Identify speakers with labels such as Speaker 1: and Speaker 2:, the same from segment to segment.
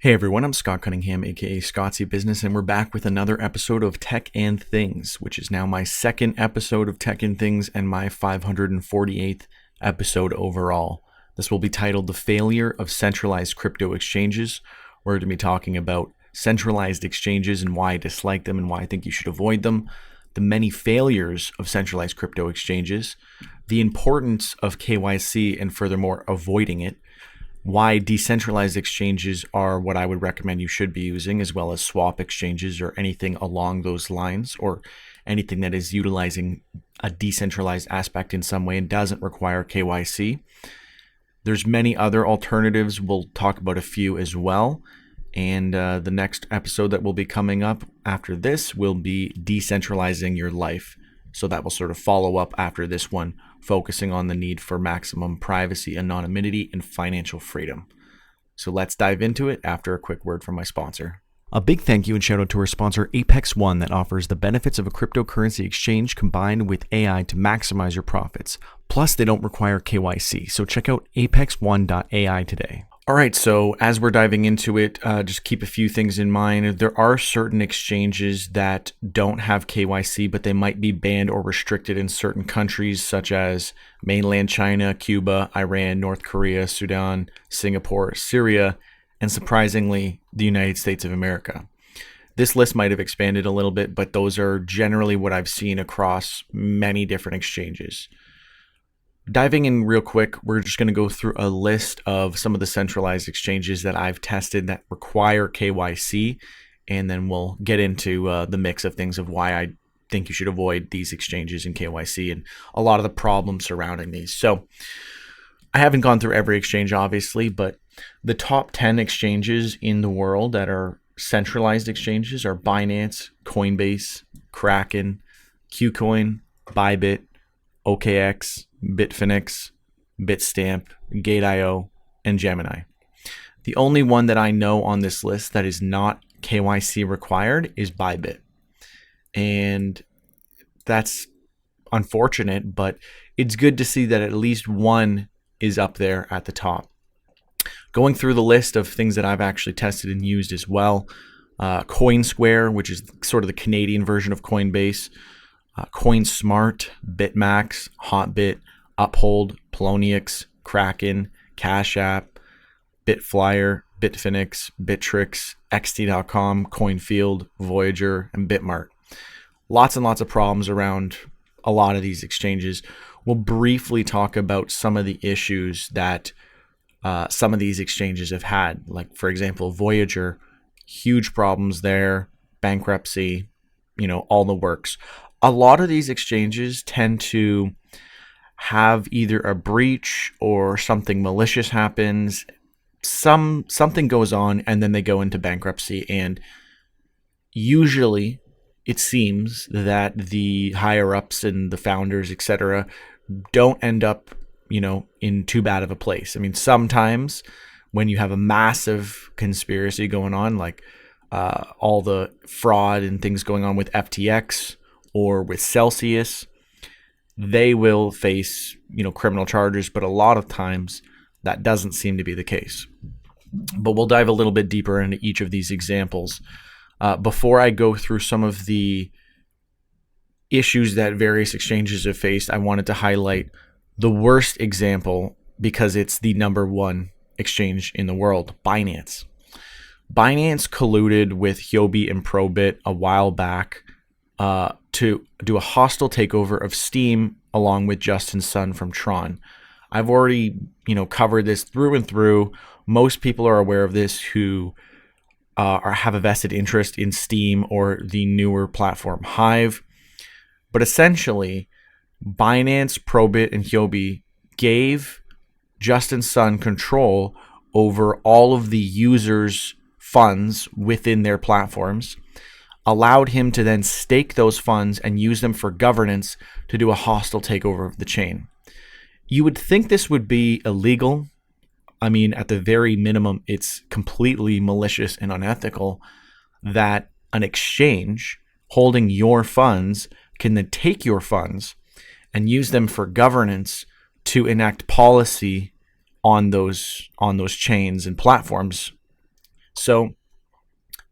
Speaker 1: Hey everyone, I'm Scott Cunningham, aka Scottsy Business, and we're back with another episode of Tech and Things, which is now my second episode of Tech and Things and my 548th episode overall. This will be titled The Failure of Centralized Crypto Exchanges. We're going to be talking about centralized exchanges and why I dislike them and why I think you should avoid them, the many failures of centralized crypto exchanges, the importance of KYC and furthermore avoiding it, why decentralized exchanges are what I would recommend you should be using, as well as swap exchanges or anything along those lines, or anything that is utilizing a decentralized aspect in some way and doesn't require KYC. There's many other alternatives. We'll talk about a few as well. And the next episode that will be coming up after this will be decentralizing your life. So that will sort of follow up after this one, focusing on the need for maximum privacy, anonymity, and financial freedom. So let's dive into it after a quick word from my sponsor. A big thank you and shout out to our sponsor, Apex One, that offers the benefits of a cryptocurrency exchange combined with AI to maximize your profits. Plus, they don't require KYC. So check out apexone.ai today. All right, so as we're diving into it, just keep a few things in mind. There are certain exchanges that don't have KYC, but they might be banned or restricted in certain countries, such as mainland China, Cuba, Iran, North Korea, Sudan, Singapore, Syria, and surprisingly, the United States of America. This list might have expanded a little bit, but those are generally what I've seen across many different exchanges. Diving in real quick, we're just going to go through a list of some of the centralized exchanges that I've tested that require KYC, and then we'll get into the mix of things of why I think you should avoid these exchanges and KYC and a lot of the problems surrounding these. So I haven't gone through every exchange, obviously, but the top 10 exchanges in the world that are centralized exchanges are Binance, Coinbase, Kraken, KuCoin, Bybit, OKX, Bitfinex, Bitstamp, Gate.io, and Gemini. The only one that I know on this list that is not KYC required is Bybit. And that's unfortunate, but it's good to see that at least one is up there at the top. Going through the list of things that I've actually tested and used as well, CoinSquare, which is sort of the Canadian version of Coinbase, CoinSmart, BitMax, Hotbit, Uphold, Poloniex, Kraken, Cash App, Bitflyer, Bitfinex, Bittrex, XT.com, Coinfield, Voyager, and Bitmart. Lots and lots of problems around a lot of these exchanges. We'll briefly talk about some of the issues that some of these exchanges have had. Like, for example, Voyager, huge problems there, bankruptcy, all the works. A lot of these exchanges tend to have either a breach or something malicious happens. Something goes on and then they go into bankruptcy, and usually it seems that the higher ups and the founders, etc., don't end up, in too bad of a place. I mean, sometimes when you have a massive conspiracy going on, like all the fraud and things going on with FTX or with Celsius, they will face, criminal charges, but a lot of times that doesn't seem to be the case. But we'll dive a little bit deeper into each of these examples. Before I go through some of the issues that various exchanges have faced, I wanted to highlight the worst example because it's the number one exchange in the world, Binance. Binance colluded with Huobi and Probit a while back to do a hostile takeover of Steam along with Justin Sun from Tron. I've already, covered this through and through. Most people are aware of this who have a vested interest in Steam or the newer platform Hive. But essentially, Binance, Probit, and Huobi gave Justin Sun control over all of the users' funds within their platforms, allowed him to then stake those funds and use them for governance to do a hostile takeover of the chain. You would think this would be illegal. I mean, at the very minimum, it's completely malicious and unethical that an exchange holding your funds can then take your funds and use them for governance to enact policy on those chains and platforms So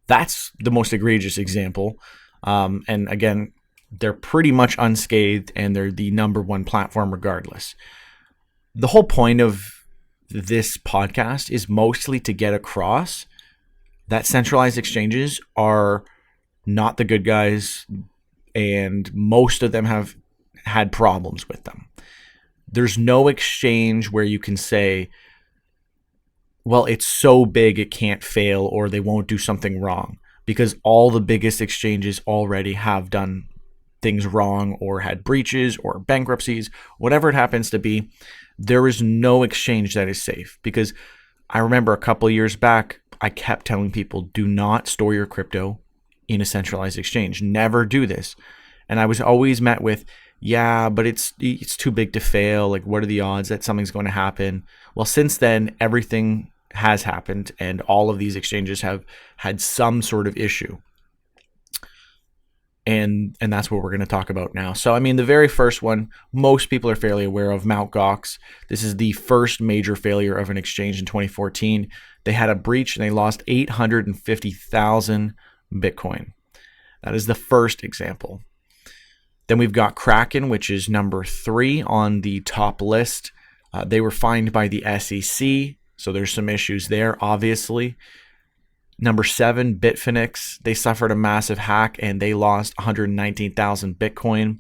Speaker 1: that's the most egregious example. And again, they're pretty much unscathed and they're the number one platform regardless. The whole point of this podcast is mostly to get across that centralized exchanges are not the good guys, and most of them have had problems with them. There's no exchange where you can say, well, it's so big it can't fail or they won't do something wrong, because all the biggest exchanges already have done things wrong or had breaches or bankruptcies, whatever it happens to be. There is no exchange that is safe, because I remember a couple of years back, I kept telling people, do not store your crypto in a centralized exchange. Never do this. And I was always met with, yeah, but it's too big to fail. Like, what are the odds that something's going to happen? Well, since then, everything has happened and all of these exchanges have had some sort of issue. And that's what we're going to talk about now. So, I mean, the very first one, most people are fairly aware of, MtGox. This is the first major failure of an exchange in 2014. They had a breach and they lost 850,000 Bitcoin. That is the first example. Then we've got Kraken, which is number 3 on the top list. They were fined by the SEC, so there's some issues there, obviously. Number 7, Bitfinex. They suffered a massive hack and they lost 119,000 Bitcoin.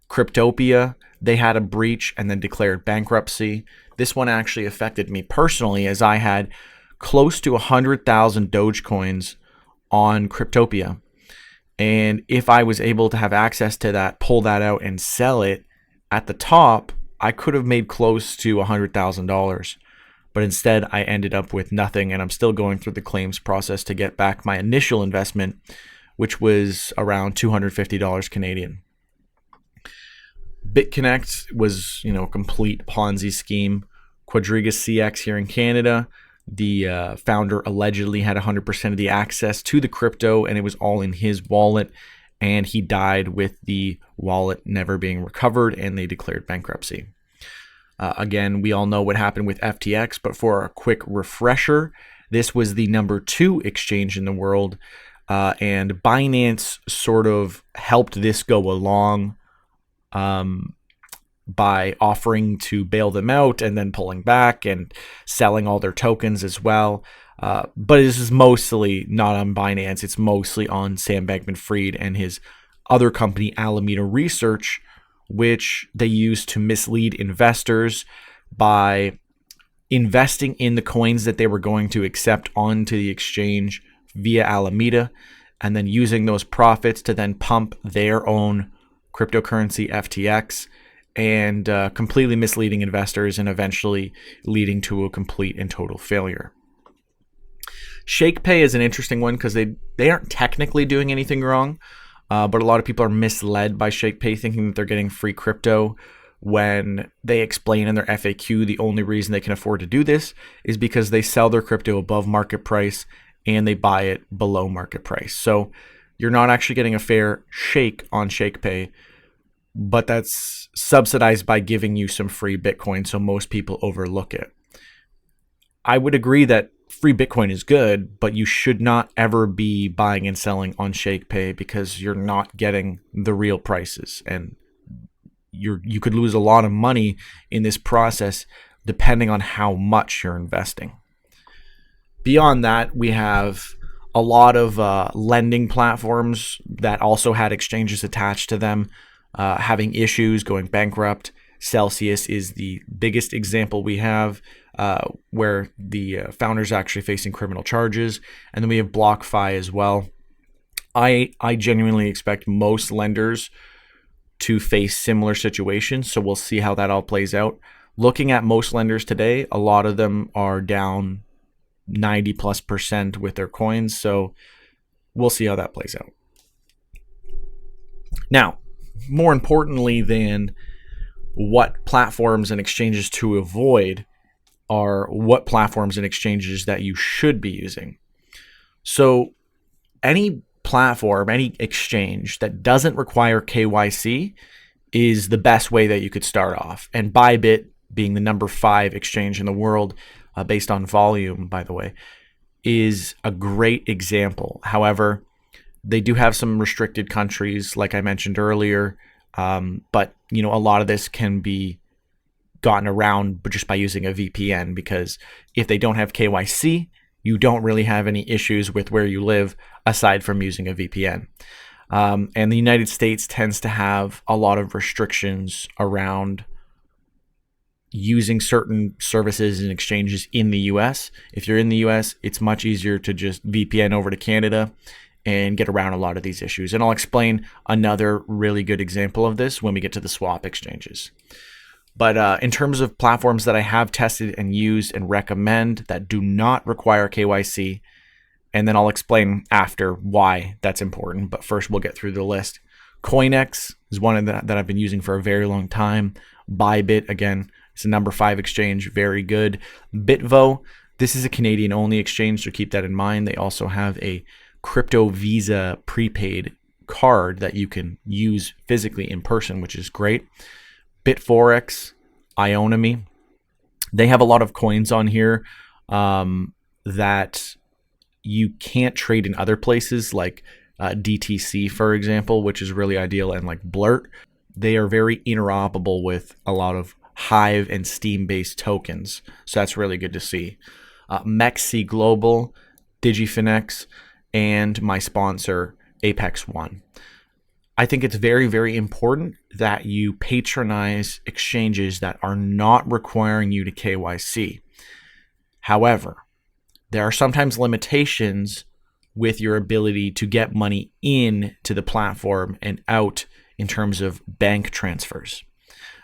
Speaker 1: Cryptopia, they had a breach and then declared bankruptcy. This one actually affected me personally, as I had close to 100,000 Dogecoins on Cryptopia. And if I was able to have access to that, pull that out and sell it at the top, I could have made close to $100,000. But instead, I ended up with nothing, and I'm still going through the claims process to get back my initial investment, which was around $250 Canadian. BitConnect was, a complete Ponzi scheme. Quadriga CX here in Canada, the founder allegedly had 100% of the access to the crypto, and it was all in his wallet, and he died with the wallet never being recovered, and they declared bankruptcy. Again, we all know what happened with FTX, but for a quick refresher, this was the number 2 exchange in the world, and Binance sort of helped this go along by offering to bail them out and then pulling back and selling all their tokens as well. But this is mostly not on Binance. It's mostly on Sam Bankman-Fried and his other company, Alameda Research, which they use to mislead investors by investing in the coins that they were going to accept onto the exchange via Alameda, and then using those profits to then pump their own cryptocurrency FTX, and completely misleading investors and eventually leading to a complete and total failure. ShakePay is an interesting one because they aren't technically doing anything wrong. But a lot of people are misled by ShakePay, thinking that they're getting free crypto, when they explain in their FAQ the only reason they can afford to do this is because they sell their crypto above market price and they buy it below market price. So you're not actually getting a fair shake on ShakePay, but that's subsidized by giving you some free Bitcoin, so most people overlook it. I would agree that free Bitcoin is good, but you should not ever be buying and selling on ShakePay because you're not getting the real prices, and you could lose a lot of money in this process depending on how much you're investing. Beyond that, we have a lot of lending platforms that also had exchanges attached to them having issues, going bankrupt. Celsius is the biggest example we have, where the founder's actually facing criminal charges. And then we have BlockFi as well. I genuinely expect most lenders to face similar situations, so we'll see how that all plays out. Looking at most lenders today, a lot of them are down 90+% with their coins, so we'll see how that plays out. Now, more importantly than what platforms and exchanges to avoid are what platforms and exchanges that you should be using. So any platform, any exchange that doesn't require KYC is the best way that you could start off. And Bybit, being the number 5 exchange in the world based on volume, by the way, is a great example. However, they do have some restricted countries, like I mentioned earlier. But a lot of this can be gotten around just by using a VPN, because if they don't have KYC, you don't really have any issues with where you live aside from using a VPN. And the United States tends to have a lot of restrictions around using certain services and exchanges in the US. If you're in the US, it's much easier to just VPN over to Canada and get around a lot of these issues. And I'll explain another really good example of this when we get to the swap exchanges. But in terms of platforms that I have tested and used and recommend that do not require KYC, and then I'll explain after why that's important. But first, we'll get through the list. CoinEx is one of that I've been using for a very long time. Bybit, again, it's a number 5 exchange, very good. Bitvo, this is a Canadian-only exchange, so keep that in mind. They also have a crypto Visa prepaid card that you can use physically in person, which is great. Bitforex, Ionomy, they have a lot of coins on here that you can't trade in other places, like DTC, for example, which is really ideal, and like Blurt. They are very interoperable with a lot of Hive and Steam-based tokens, so that's really good to see. Mexi Global, DigiFinex, and my sponsor, Apex One. I think it's very, very important that you patronize exchanges that are not requiring you to KYC. However, there are sometimes limitations with your ability to get money in to the platform and out in terms of bank transfers.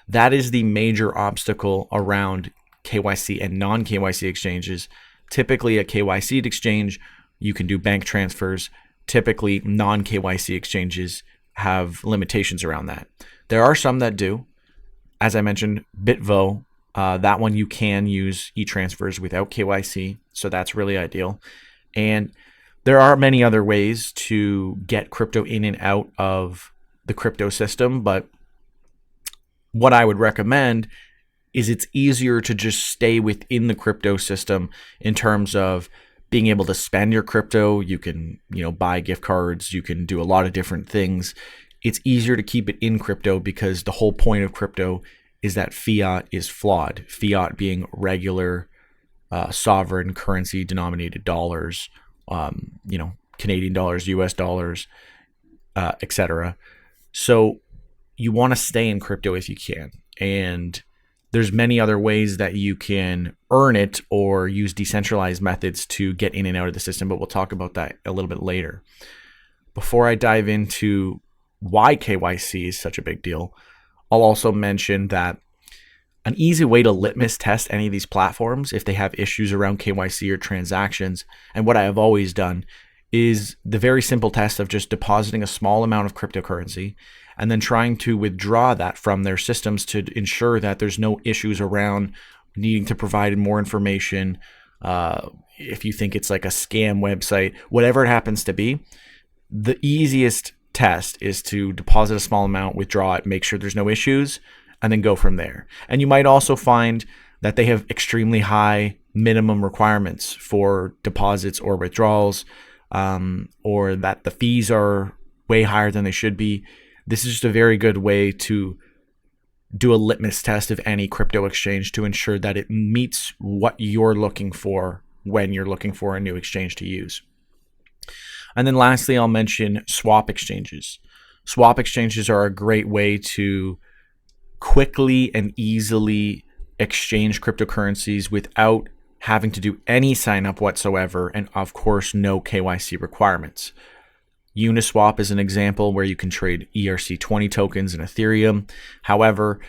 Speaker 1: That is the major obstacle around KYC and non-KYC exchanges. Typically, a KYC'd exchange, you can do bank transfers. Typically, non-KYC exchanges have limitations around that. There are some that do. As I mentioned, Bitvo, that one you can use e-transfers without KYC, so that's really ideal. And there are many other ways to get crypto in and out of the crypto system, but what I would recommend is it's easier to just stay within the crypto system in terms of being able to spend your crypto. You can, buy gift cards. You can do a lot of different things. It's easier to keep it in crypto because the whole point of crypto is that fiat is flawed. Fiat being regular sovereign currency denominated dollars, Canadian dollars, US dollars, etc. So you want to stay in crypto if you can. And there's many other ways that you can earn it or use decentralized methods to get in and out of the system, but we'll talk about that a little bit later. Before I dive into why KYC is such a big deal, I'll also mention that an easy way to litmus test any of these platforms if they have issues around KYC or transactions, and what I have always done, is the very simple test of just depositing a small amount of cryptocurrency and then trying to withdraw that from their systems to ensure that there's no issues around needing to provide more information. If you think it's like a scam website, whatever it happens to be, the easiest test is to deposit a small amount, withdraw it, make sure there's no issues, and then go from there. And you might also find that they have extremely high minimum requirements for deposits or withdrawals, or that the fees are way higher than they should be. This is just a very good way to do a litmus test of any crypto exchange to ensure that it meets what you're looking for when you're looking for a new exchange to use. And then lastly, I'll mention swap exchanges. Swap exchanges are a great way to quickly and easily exchange cryptocurrencies without having to do any sign up whatsoever, and of course, no KYC requirements. Uniswap is an example where you can trade ERC20 tokens in Ethereum. However,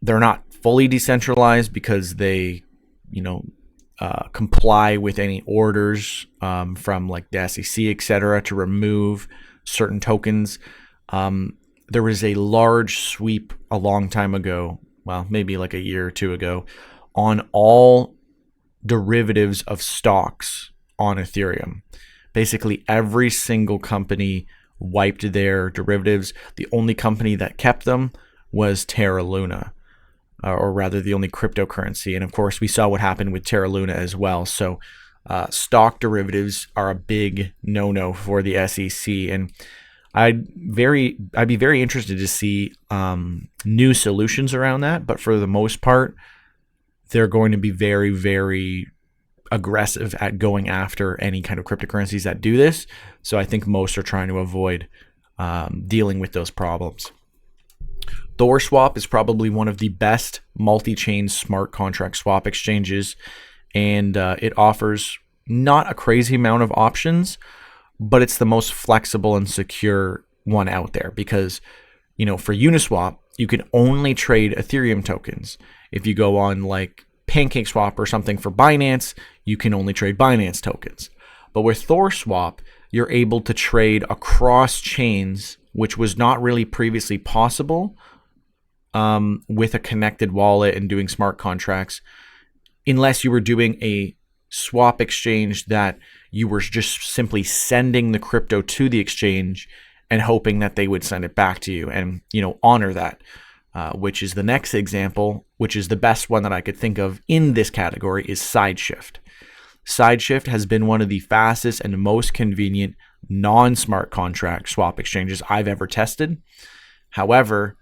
Speaker 1: they're not fully decentralized because they, comply with any orders from like the SEC, etc., to remove certain tokens. There was a large sweep a long time ago, well, maybe like a year or two ago, on all derivatives of stocks on Ethereum. Basically, every single company wiped their derivatives. The only company that kept them was Terra Luna, or rather the only cryptocurrency. And of course, we saw what happened with Terra Luna as well. So Stock derivatives are a big no-no for the SEC, and I'd be very interested to see new solutions around that. But for the most part, they're going to be very, very aggressive at going after any kind of cryptocurrencies that do this. So I think most are trying to avoid dealing with those problems. ThorSwap is probably one of the best multi-chain smart contract swap exchanges, and it offers not a crazy amount of options, but it's the most flexible and secure one out there because, for Uniswap, you can only trade Ethereum tokens. If you go on like PancakeSwap or something for Binance, you can only trade Binance tokens. But with ThorSwap, you're able to trade across chains, which was not really previously possible with a connected wallet and doing smart contracts, unless you were doing a swap exchange that you were just simply sending the crypto to the exchange and hoping that they would send it back to you and, honor that, which is the next example, which is the best one that I could think of in this category, is SideShift. SideShift has been one of the fastest and most convenient non-smart contract swap exchanges I've ever tested. However,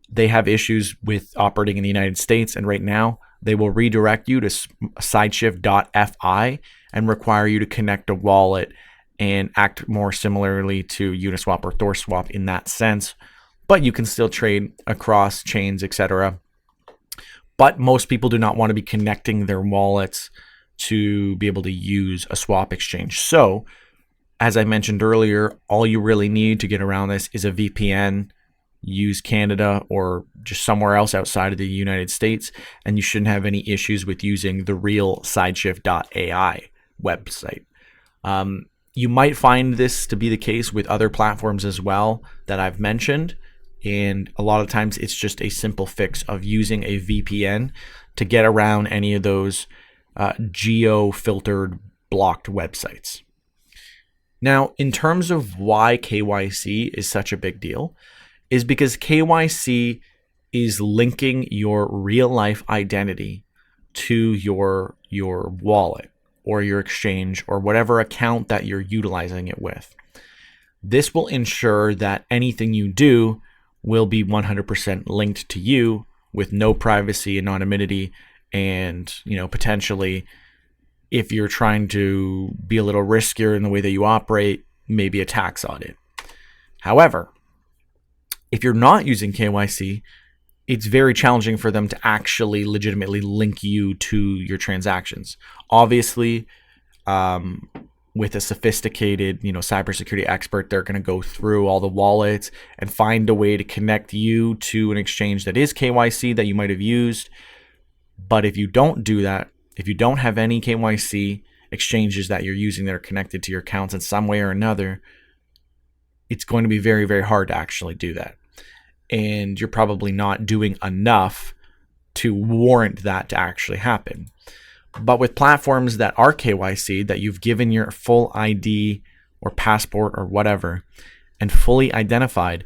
Speaker 1: they have issues with operating in the United States, and right now they will redirect you to sideshift.fi and require you to connect a wallet and act more similarly to Uniswap or ThorSwap in that sense. But you can still trade across chains, etc. But most people do not want to be connecting their wallets to be able to use a swap exchange. So, as I mentioned earlier, all you really need to get around this is a VPN. Use Canada or just somewhere else outside of the United States, and you shouldn't have any issues with using the real sideshift.ai website. You might find this to be the case with other platforms as well that I've mentioned, and a lot of times it's just a simple fix of using a VPN to get around any of those geo-filtered blocked websites. Now, in terms of why KYC is such a big deal, is because KYC is linking your real life identity to your wallet or your exchange or whatever account that you're utilizing it with. This will ensure that anything you do will be 100% linked to you with no privacy, anonymity, and potentially, if you're trying to be a little riskier in the way that you operate, maybe a tax audit. However, if you're not using KYC, it's very challenging for them to actually legitimately link you to your transactions. Obviously, with a sophisticated, cybersecurity expert, they're going to go through all the wallets and find a way to connect you to an exchange that is KYC that you might have used. But if you don't do that, if you don't have any KYC exchanges that you're using that are connected to your accounts in some way or another, it's going to be very, very hard to actually do that. And you're probably not doing enough to warrant that to actually happen. But with platforms that are KYC, that you've given your full ID or passport or whatever and fully identified,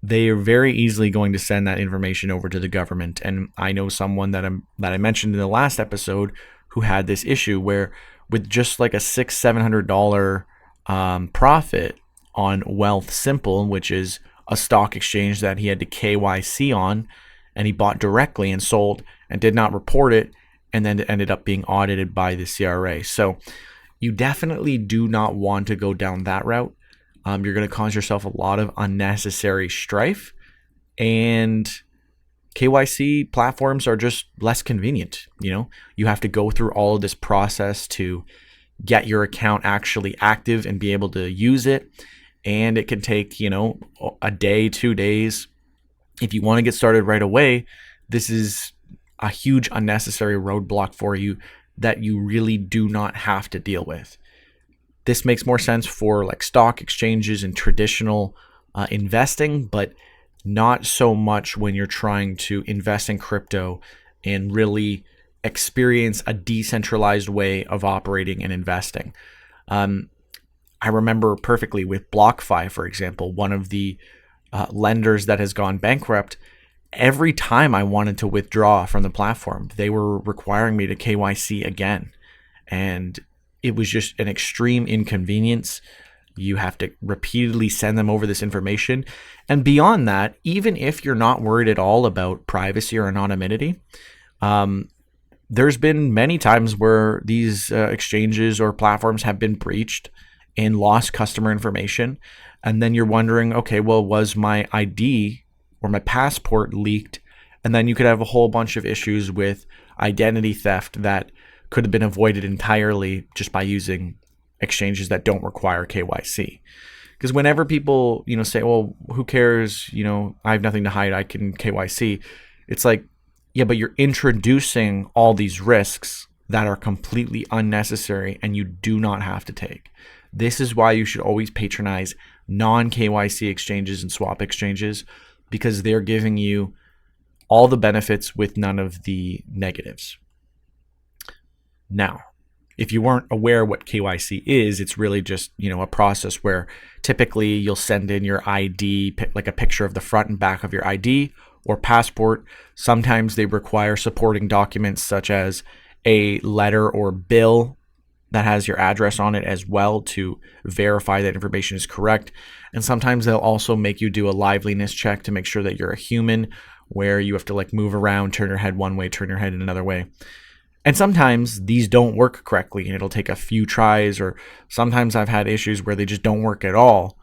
Speaker 1: they are very easily going to send that information over to the government. And I know someone that I mentioned in the last episode who had this issue where with just like a $600-700 profit on Wealth Simple, which is a stock exchange that he had to KYC on, and he bought directly and sold and did not report it, and then it ended up being audited by the CRA. So you definitely do not want to go down that route. You're going to cause yourself a lot of unnecessary strife, and KYC platforms are just less convenient. You have to go through all of this process to get your account actually active and be able to use it. And it can take, a day, 2 days. If you want to get started right away, this is a huge unnecessary roadblock for you that you really do not have to deal with. This makes more sense for like stock exchanges and traditional investing, but not so much when you're trying to invest in crypto and really experience a decentralized way of operating and investing. I remember perfectly with BlockFi, for example, one of the lenders that has gone bankrupt. Every time I wanted to withdraw from the platform, they were requiring me to KYC again. And it was just an extreme inconvenience. You have to repeatedly send them over this information. And beyond that, even if you're not worried at all about privacy or anonymity, there's been many times where these exchanges or platforms have been breached and lost customer information. And then you're wondering, okay, well, was my ID or my passport leaked? And then you could have a whole bunch of issues with identity theft that could have been avoided entirely just by using exchanges that don't require KYC. Because whenever people, say, well, who cares? I have nothing to hide. I can KYC. It's like, yeah, but you're introducing all these risks that are completely unnecessary and you do not have to take. This is why you should always patronize non-KYC exchanges and swap exchanges, because they're giving you all the benefits with none of the negatives. Now, if you weren't aware what KYC is, it's really just, a process where typically you'll send in your ID, like a picture of the front and back of your ID or passport. Sometimes they require supporting documents such as a letter or bill that has your address on it as well to verify that information is correct. And sometimes they'll also make you do a liveliness check to make sure that you're a human, where you have to move around, turn your head one way, turn your head in another way. And sometimes these don't work correctly and it'll take a few tries, or sometimes I've had issues where they just don't work at all.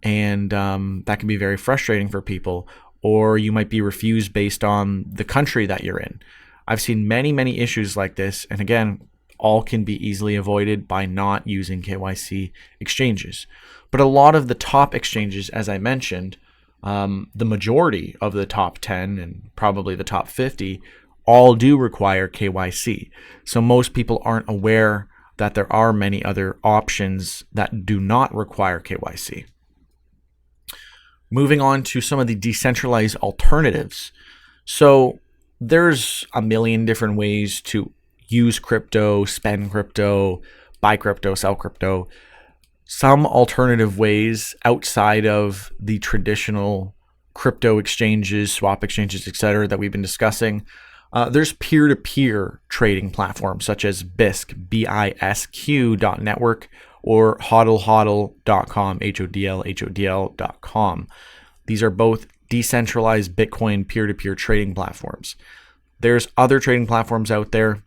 Speaker 1: And that can be very frustrating for people. Or you might be refused based on the country that you're in. I've seen many, many issues like this. And again, all can be easily avoided by not using KYC exchanges. But a lot of the top exchanges, as I mentioned, the majority of the top 10 and probably the top 50 all do require KYC. So most people aren't aware that there are many other options that do not require KYC. Moving on to some of the decentralized alternatives. So there's a million different ways to use crypto, spend crypto, buy crypto, sell crypto. Some alternative ways outside of the traditional crypto exchanges, swap exchanges, etc., that we've been discussing. There's peer-to-peer trading platforms such as BISQ, BISQ.network, or hodlhodl.com, HODL.com. These are both decentralized Bitcoin peer-to-peer trading platforms. There's other trading platforms out there.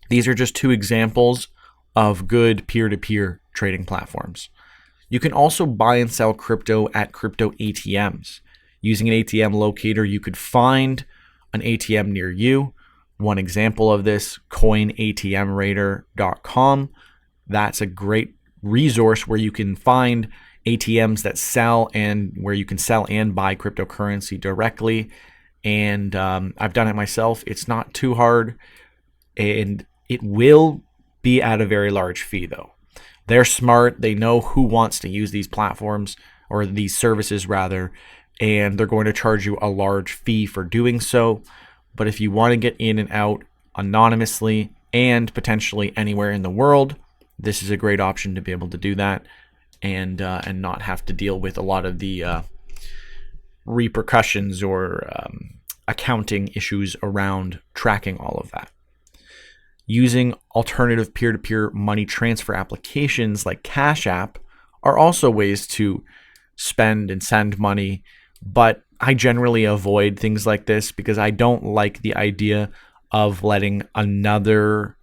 Speaker 1: These are just two examples of good peer-to-peer trading platforms. You can also buy and sell crypto at crypto ATMs. Using an ATM locator, you could find an ATM near you. One example of this, coinatmraider.com. That's a great resource where you can find ATMs that sell and where you can sell and buy cryptocurrency directly. And I've done it myself. It's not too hard, and it will be at a very large fee though. They're smart. They know who wants to use these platforms, or these services rather, and they're going to charge you a large fee for doing so. But if you want to get in and out anonymously and potentially anywhere in the world, this is a great option to be able to do that and not have to deal with a lot of the repercussions or accounting issues around tracking all of that. Using alternative peer-to-peer money transfer applications like Cash App are also ways to spend and send money, but I generally avoid things like this because I don't like the idea of letting another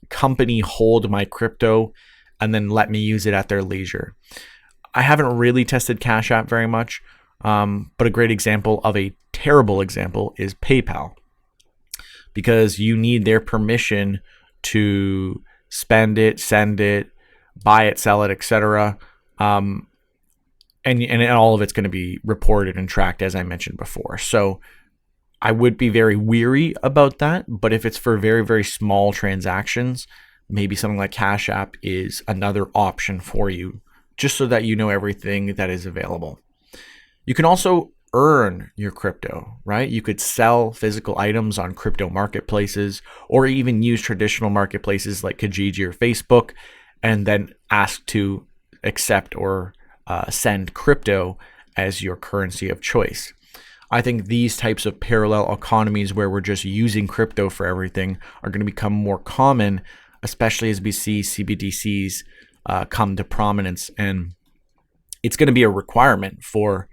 Speaker 1: company hold my crypto and then let me use it at their leisure. I haven't really tested Cash App very much, but a great example of a terrible example is PayPal, because you need their permission to spend it, send it, buy it, sell it, etc. And all of it's going to be reported and tracked, as I mentioned before. So I would be very weary about that. But if it's for very, very small transactions, maybe something like Cash App is another option for you, just so that you know everything that is available. You can also earn your crypto, right? You could sell physical items on crypto marketplaces, or even use traditional marketplaces like Kijiji or Facebook, and then ask to accept or send crypto as your currency of choice. I think these types of parallel economies where we're just using crypto for everything are going to become more common especially as we see CBDCs come to prominence. And it's going to be a requirement for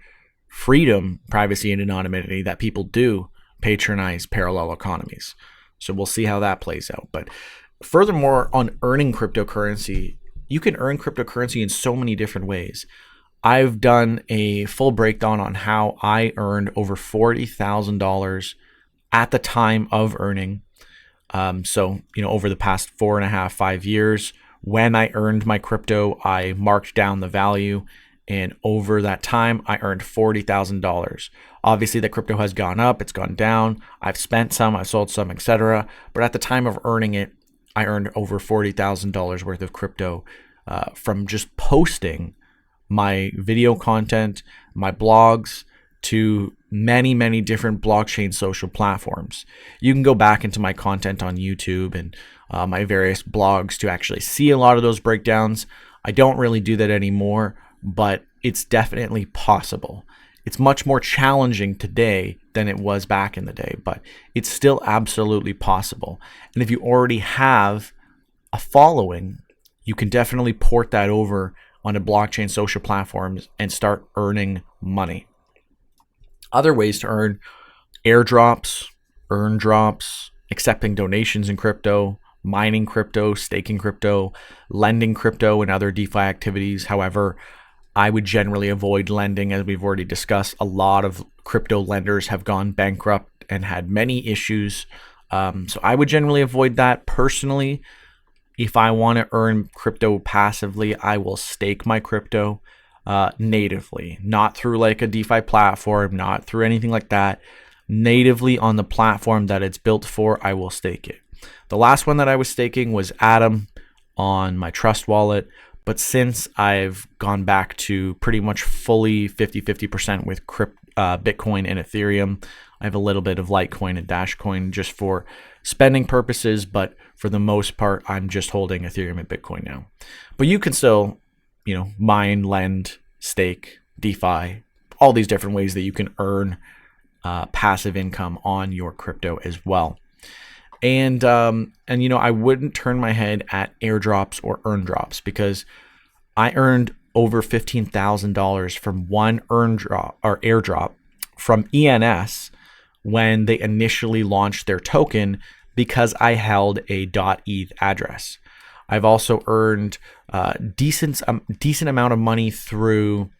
Speaker 1: freedom, privacy, and anonymity that people do patronize parallel economies. So we'll see how that plays out. But furthermore, on earning cryptocurrency, you can earn cryptocurrency in so many different ways. I've done a full breakdown on how I earned over $40,000 at the time of earning. So, over the past 4.5, 5 years, when I earned my crypto, I marked down the value. And over that time, I earned $40,000. Obviously, the crypto has gone up, it's gone down. I've spent some, I've sold some, etc. But at the time of earning it, I earned over $40,000 worth of crypto from just posting my video content, my blogs, to many, many different blockchain social platforms. You can go back into my content on YouTube and my various blogs to actually see a lot of those breakdowns. I don't really do that anymore, but it's definitely possible. It's much more challenging today than it was back in the day, but it's still absolutely possible. And if you already have a following, you can definitely port that over onto blockchain social platforms and start earning money. Other ways to earn: airdrops, earn drops, accepting donations in crypto, mining crypto, staking crypto, lending crypto, and other DeFi activities. However, I would generally avoid lending, as we've already discussed. A lot of crypto lenders have gone bankrupt and had many issues. So I would generally avoid that. Personally, if I want to earn crypto passively, I will stake my crypto natively, not through like a DeFi platform, not through anything like that. Natively on the platform that it's built for, I will stake it. The last one that I was staking was Atom on my Trust wallet. But since I've gone back to pretty much fully 50% with Bitcoin and Ethereum, I have a little bit of Litecoin and Dashcoin just for spending purposes, but for the most part, I'm just holding Ethereum and Bitcoin now. But you can still, mine, lend, stake, DeFi, all these different ways that you can earn passive income on your crypto as well. And I wouldn't turn my head at airdrops or earn drops, because I earned over $15,000 from one airdrop from ENS when they initially launched their token, because I held a .eth address. I've also earned decent amount of money through,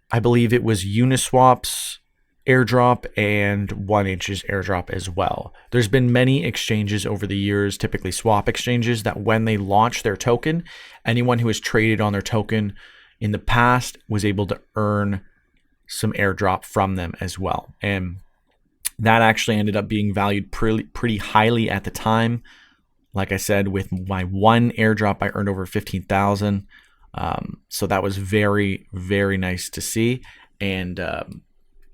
Speaker 1: I believe it was Uniswap's airdrop and 1inch's airdrop as well. There's been many exchanges over the years, typically swap exchanges, that when they launch their token, anyone who has traded on their token in the past was able to earn some airdrop from them as well. And that actually ended up being valued pretty highly at the time. Like I said, with my one airdrop, I earned over 15,000. So that was very, very nice to see. And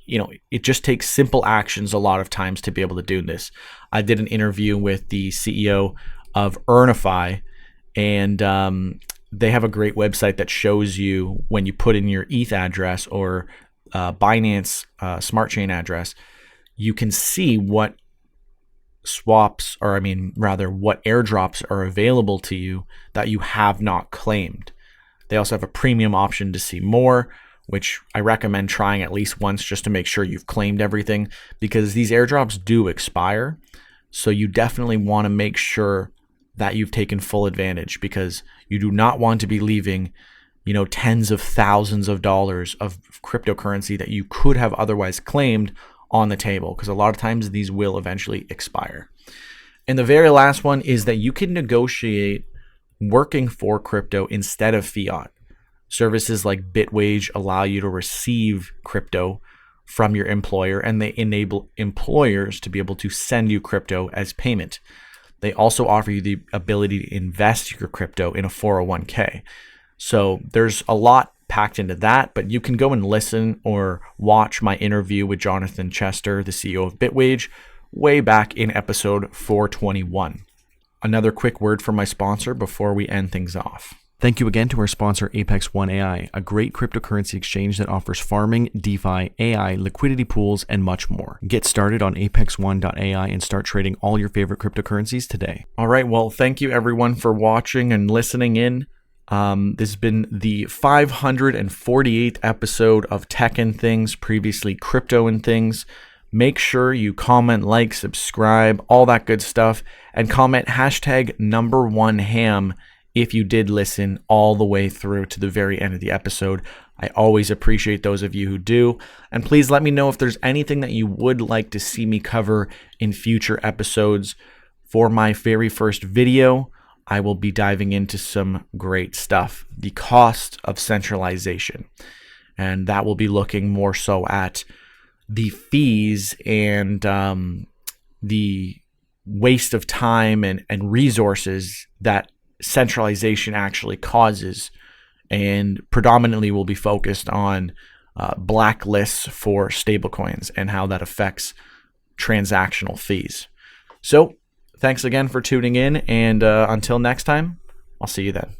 Speaker 1: it just takes simple actions a lot of times to be able to do this. I did an interview with the CEO of Earnify, and they have a great website that shows you when you put in your ETH address or Binance Smart Chain address, you can see what swaps, or what airdrops are available to you that you have not claimed. They also have a premium option to see more, which I recommend trying at least once just to make sure you've claimed everything, because these airdrops do expire. So you definitely want to make sure that you've taken full advantage, because you do not want to be leaving, tens of thousands of dollars of cryptocurrency that you could have otherwise claimed on the table, because a lot of times these will eventually expire. And the very last one is that you can negotiate working for crypto instead of fiat. Services like Bitwage allow you to receive crypto from your employer, and they enable employers to be able to send you crypto as payment. They also offer you the ability to invest your crypto in a 401k. So there's a lot packed into that, but you can go and listen or watch my interview with Jonathan Chester, the CEO of Bitwage, way back in episode 421. Another quick word from my sponsor before we end things off. Thank you again to our sponsor, Apex One AI, a great cryptocurrency exchange that offers farming, DeFi, AI, liquidity pools, and much more. Get started on apexone.ai and start trading all your favorite cryptocurrencies today. All right, well, thank you everyone for watching and listening in. This has been the 548th episode of Tech and Things, previously Crypto and Things. Make sure you comment, like, subscribe, all that good stuff, and comment #1ham if you did listen all the way through to the very end of the episode. I always appreciate those of you who do. And please let me know if there's anything that you would like to see me cover in future episodes. For my very first video, I will be diving into some great stuff. The cost of centralization. And that will be looking more so at the fees and the waste of time and resources that centralization actually causes, and predominantly will be focused on blacklists for stablecoins and how that affects transactional fees. So thanks again for tuning in, and until next time, I'll see you then.